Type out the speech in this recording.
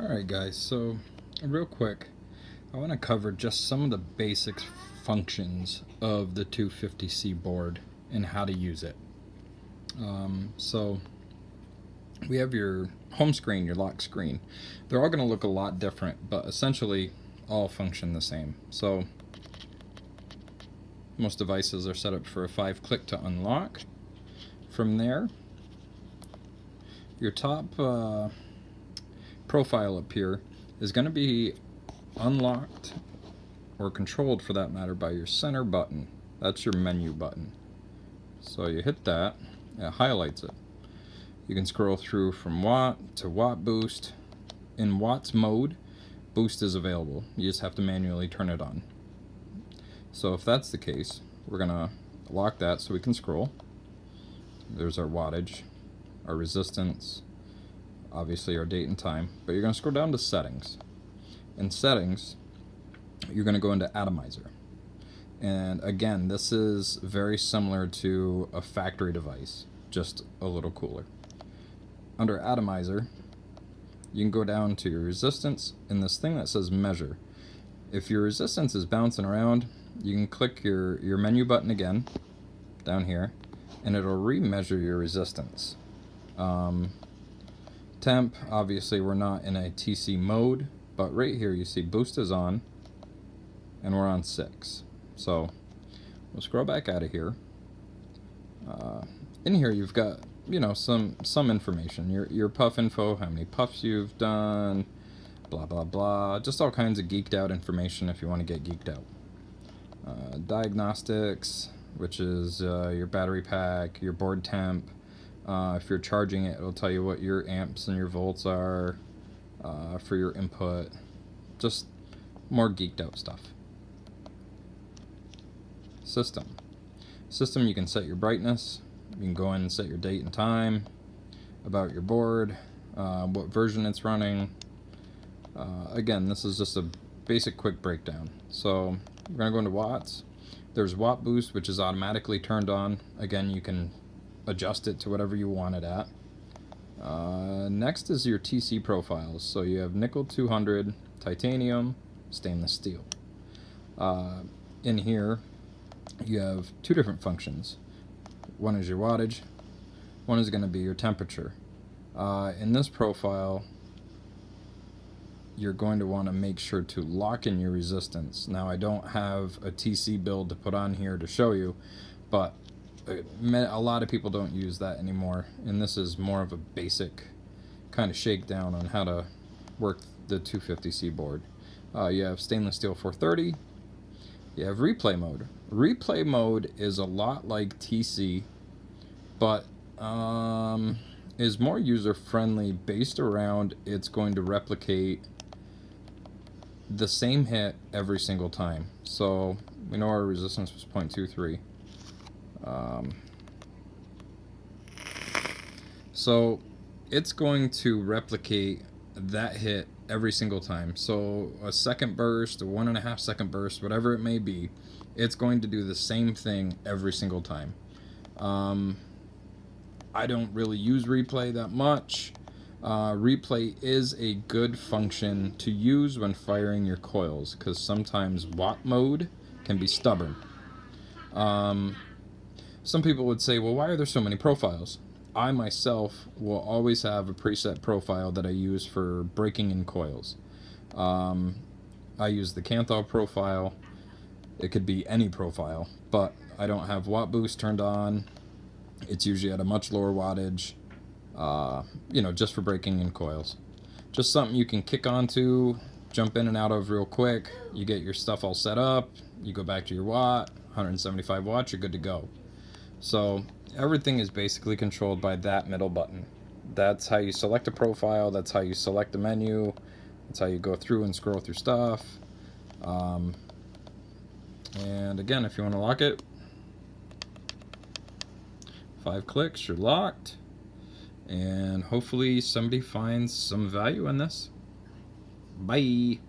Alright guys, so real quick, I want to cover just some of the basic functions of the 250C board and how to use it. So we have your home screen, your lock screen. They're all going to look a lot different, but essentially all function the same. So most devices are set up for a 5-click to unlock. From there, your top profile up here is going to be unlocked or controlled, for that matter, by your center button. That's your menu button. So you hit that, it highlights it. You can scroll through from watt to watt boost. In watts mode, boost is available. You just have to manually turn it on. So if that's the case, we're going to lock that so we can scroll. There's our wattage, our resistance, obviously our date and time, but you're going to scroll down to settings. In settings, you're going to go into atomizer. And again, this is very similar to a factory device, just a little cooler. Under atomizer, you can go down to your resistance and this thing that says measure. If your resistance is bouncing around, you can click your menu button again down here, and it'll remeasure your resistance. Temp, obviously we're not in a TC mode, but right here you see boost is on and we're on 6. So we'll scroll back out of here. In here you've got, you know, some information, your puff info, how many puffs you've done, blah blah blah, just all kinds of geeked out information if you want to get geeked out. Diagnostics, which is your battery pack, your board temp. If you're charging it, it'll tell you what your amps and your volts are for your input. Just more geeked out stuff. System, you can set your brightness. You can go in and set your date and time, about your board, what version it's running. Again, this is just a basic quick breakdown. So we're going to go into watts. There's watt boost, which is automatically turned on. Again, you can adjust it to whatever you want it at. Next is your TC profiles. So you have nickel 200, titanium, stainless steel. In here, you have two different functions. One is your wattage, one is going to be your temperature. In this profile, you're going to want to make sure to lock in your resistance. Now, I don't have a TC build to put on here to show you, but a lot of people don't use that anymore, and this is more of a basic kind of shakedown on how to work the 250C board. You have stainless steel 430. You have replay mode. Replay mode is a lot like TC, but is more user-friendly, based around it's going to replicate the same hit every single time. So we know our resistance was 0.23. So it's going to replicate that hit every single time. So a second burst, a 1.5 second burst, whatever it may be, it's going to do the same thing every single time. I don't really use replay that much. Replay is a good function to use when firing your coils, because sometimes watt mode can be stubborn. Some people would say, well, why are there so many profiles? I myself will always have a preset profile that I use for breaking in coils. I use the Canthal profile. It could be any profile, but I don't have watt boost turned on. It's usually at a much lower wattage, you know, just for breaking in coils. Just something you can kick onto, jump in and out of real quick. You get your stuff all set up, you go back to your watt, 175 watts, you're good to go. So everything is basically controlled by that middle button. That's how you select a profile, that's how you select a menu, that's how you go through and scroll through stuff. And again, if you want to lock it, 5 clicks, you're locked. And hopefully somebody finds some value in this. Bye.